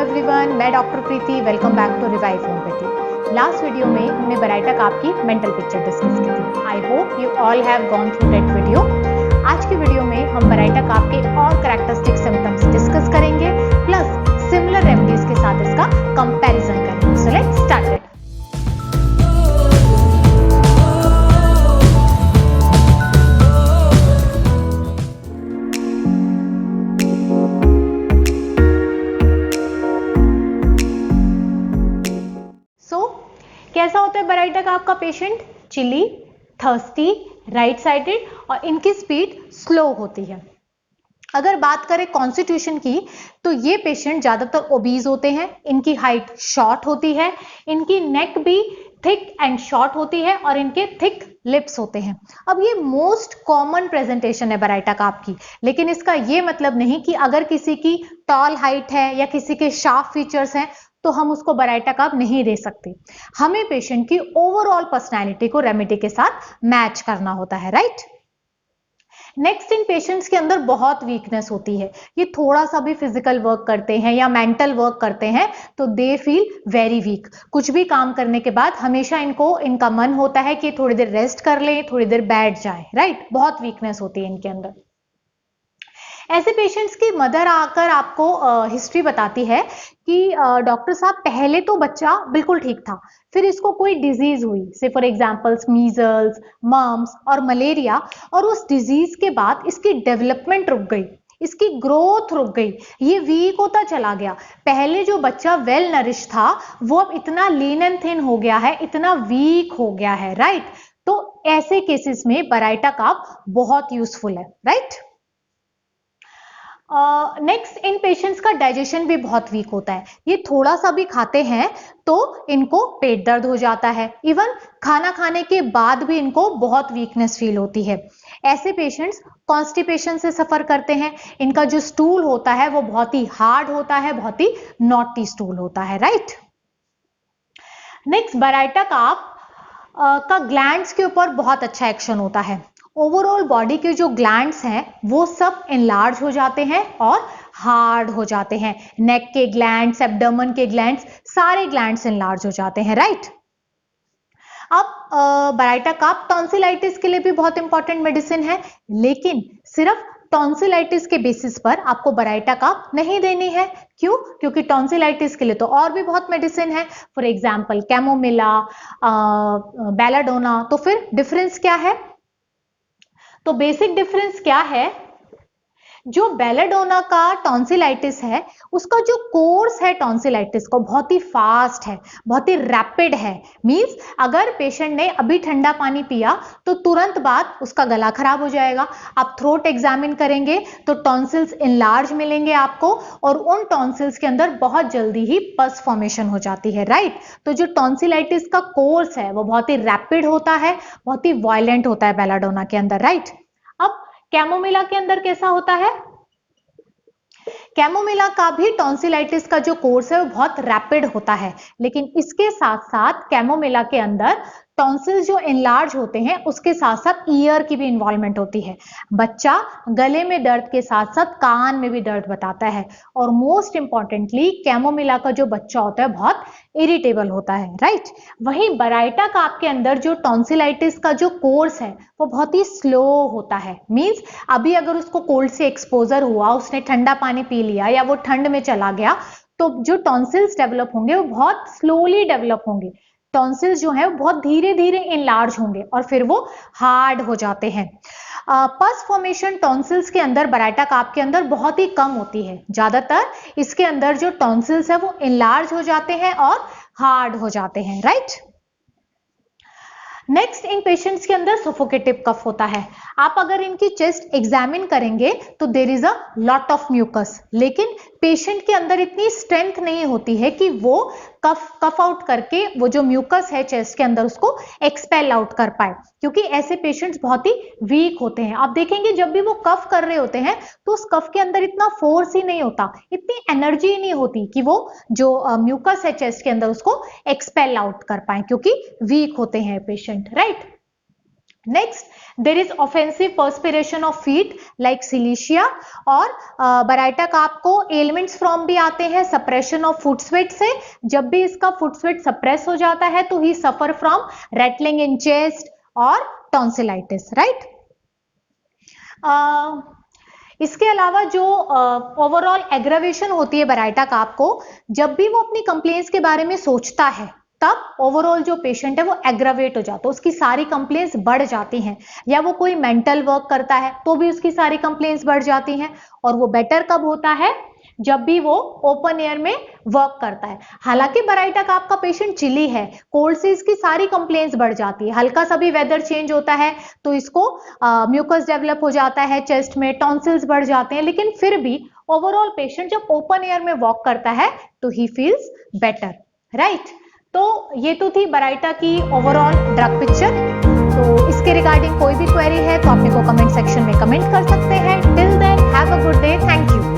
Everyone, मैं doctor Preeti. Welcome back to revive homeopathy. Last video में हमने बराइटा काफ की मेंटल पिक्चर डिस्कस की थी। I hope you all have gone through that video. आज की वीडियो में हम बराइटा काफ के और कैरेक्टरिस्टिक सिम्टम्स डिस्कस करेंगे, प्लस सिमिलर रेमेडीज के साथ इसका कंपैरिजन करेंगे। So let's start it. कैसा होता है बराइटा काफ का patient? Chilly, thirsty, right sided और इनकी स्पीड स्लो होती है। अगर बात करें कॉन्स्टिट्यूशन की, तो ये पेशेंट ज्यादातर ओबीज होते हैं, इनकी हाइट शॉर्ट होती है, इनकी नेक भी थिक एंड शॉर्ट होती है और इनके थिक लिप्स होते हैं। अब ये मोस्ट कॉमन प्रेजेंटेशन है बराइटा काफ की, लेकिन इसका ये मतलब नहीं कि अगर किसी की टॉल हाइट है या किसी के शार्प फीचर्स हैं तो हम उसको बराइटा काफ नहीं दे सकते। हमें पेशेंट की ओवरऑल पर्सनैलिटी को रेमेडी के साथ मैच करना होता है, राइट। नेक्स्ट, इन पेशेंट्स के अंदर बहुत वीकनेस होती है। ये थोड़ा सा भी फिजिकल वर्क करते हैं या मेंटल वर्क करते हैं तो दे फील वेरी वीक। कुछ भी काम करने के बाद हमेशा इनका मन होता है कि थोड़ी देर रेस्ट कर लें, थोड़ी देर बैठ जाए, राइट। बहुत वीकनेस होती है इनके अंदर। ऐसे पेशेंट्स की मदर आकर आपको हिस्ट्री बताती है कि डॉक्टर साहब पहले तो बच्चा बिल्कुल ठीक था, फिर इसको कोई डिजीज हुई, से फॉर एग्जांपल्स मीजल्स, मम्स और मलेरिया, और उस डिजीज के बाद इसकी डेवलपमेंट रुक गई, इसकी ग्रोथ रुक गई, ये वीक होता चला गया। पहले जो बच्चा वेल नरिश था वो अब इतना लीन एंड थिन हो गया है, इतना वीक हो गया है, राइट। तो ऐसे केसेस में बराइटा काफ बहुत यूजफुल है, राइट। नेक्स्ट, इन पेशेंट्स का डाइजेशन भी बहुत वीक होता है। ये थोड़ा सा भी खाते हैं तो इनको पेट दर्द हो जाता है, इवन खाना खाने के बाद भी इनको बहुत वीकनेस फील होती है। ऐसे पेशेंट्स कॉन्स्टिपेशन से सफर करते हैं। इनका जो स्टूल होता है वो बहुत ही हार्ड होता है, बहुत ही नॉटी स्टूल होता है, राइट। नेक्स्ट, बराइटा काफ का ग्लैंड्स के ऊपर बहुत अच्छा एक्शन होता है। ओवरऑल बॉडी के जो ग्लैंड्स हैं वो सब एनलार्ज हो जाते हैं और हार्ड हो जाते हैं। नेक के ग्लैंड्स, एब्डोमेन के ग्लैंड्स, सारे ग्लैंड्स एनलार्ज हो जाते हैं, राइट। अब बराइटा काफ टॉन्सिलाइटिस के लिए भी बहुत इंपॉर्टेंट मेडिसिन है, लेकिन सिर्फ टॉन्सिलाइटिस के बेसिस पर आपको बराइटा काफ नहीं देनी है। क्यों? क्योंकि टॉन्सिलाइटिस के लिए तो और भी बहुत मेडिसिन है, फॉर एग्जांपल कैमोमिला, बेलाडोना। तो फिर डिफरेंस क्या है? तो बेसिक डिफरेंस क्या है? जो बेलाडोना का टॉन्सिलाइटिस है उसका जो कोर्स है टॉन्सिलाइटिस को बहुत ही फास्ट है, बहुत ही रैपिड है। मींस अगर पेशेंट ने अभी ठंडा पानी पिया तो तुरंत बाद उसका गला खराब हो जाएगा। आप थ्रोट एग्जामिन करेंगे तो टॉन्सिल्स इनलार्ज मिलेंगे आपको, और उन टॉन्सिल्स के अंदर बहुत जल्दी ही पस फॉर्मेशन हो जाती है, राइट। तो जो टॉन्सिलाइटिस का कोर्स है वो बहुत ही रैपिड होता है, बहुत ही वायलेंट होता है बेलाडोना के अंदर, राइट। अब कैमोमिला के अंदर कैसा होता है? कैमोमिला का भी टॉन्सिलाइटिस का जो कोर्स है वो बहुत रैपिड होता है, लेकिन इसके साथ साथ कैमोमिला के अंदर टॉन्सिल्स जो एनलार्ज होते हैं उसके साथ साथ ईयर की भी इन्वॉल्वमेंट होती है। बच्चा गले में दर्द के साथ साथ कान में भी दर्द बताता है, और मोस्ट इंपॉर्टेंटली कैमोमिला का जो बच्चा होता है बहुत इरिटेबल होता है, राइट। वहीं बराइटा काफ के अंदर जो टॉन्सिलाइटिस का जो कोर्स है वो बहुत ही स्लो होता है। मींस अभी अगर उसको कोल्ड से एक्सपोजर हुआ, उसने ठंडा पानी पी लिया या वो ठंड में चला गया, तो जो टॉन्सिल्स डेवलप होंगे वो बहुत स्लोली डेवलप होंगे। टॉन्सिल्स जो है वो बहुत धीरे धीरे इनलार्ज होंगे और फिर वो हार्ड हो जाते हैं। पस फॉर्मेशन टॉन्सिल्स के अंदर बराइटा काफ के अंदर बहुत ही कम होती है। ज्यादातर इसके अंदर जो टॉन्सिल्स है वो इनलार्ज हो जाते हैं और हार्ड हो जाते हैं, राइट। नेक्स्ट, इन पेशेंट्स के अंदर सफोकेटिव कफ होता है। आप अगर इनकी चेस्ट एग्जामिन करेंगे तो there is a lot of mucus, लेकिन पेशेंट के अंदर इतनी स्ट्रेंथ नहीं होती है कि वो कफ आउट करके वो जो म्यूकस है चेस्ट के अंदर उसको एक्सपेल आउट कर पाए, क्योंकि ऐसे पेशेंट्स बहुत ही वीक होते हैं। आप देखेंगे जब भी वो कफ कर रहे होते हैं तो उस कफ के अंदर इतना फोर्स ही नहीं होता, इतनी एनर्जी ही नहीं होती कि वो जो म्यूकस है चेस्ट के अंदर उसको एक्सपेल आउट कर पाए, क्योंकि वीक होते हैं patient, right. Next, there is offensive perspiration of feet like silicea, और बराइटा काप को एलिमेंट्स फ्रॉम भी आते हैं सप्रेशन ऑफ फुट स्वेट से। जब भी इसका फुट स्वेट सप्रेस हो जाता है तो ही suffer from rattling in chest और टॉन्सिलाइटिस, राइट। इसके अलावा जो ओवरऑल एग्रावेशन होती है बराइटा काप को, जब भी वो अपनी कंप्लेंट्स के बारे में सोचता है तब ओवरऑल जो पेशेंट है वो एग्रावेट हो जाता है, उसकी सारी कंप्लेंट्स बढ़ जाती हैं। या वो कोई मेंटल वर्क करता है तो भी उसकी सारी कंप्लेंट्स बढ़ जाती हैं। और वो बेटर कब होता है? जब भी वो ओपन एयर में वर्क करता है। हालांकि बराइटा काप का पेशेंट चिली है, कोल्ड से इसकी सारी कंप्लेंट्स बढ़ जाती है। हल्का सा भी वेदर चेंज होता है तो इसको म्यूकस डेवलप हो जाता है चेस्ट में, टॉन्सिल्स बढ़ जाते हैं, लेकिन फिर भी ओवरऑल पेशेंट जब ओपन एयर में वॉक करता है तो ही फील्स बेटर, राइट। तो ये तो थी बराइटा की ओवरऑल ड्रग पिक्चर। तो इसके रिगार्डिंग कोई भी क्वेरी है तो आप मेरे को कमेंट सेक्शन में कमेंट कर सकते हैं। Till then have a good day, thank you.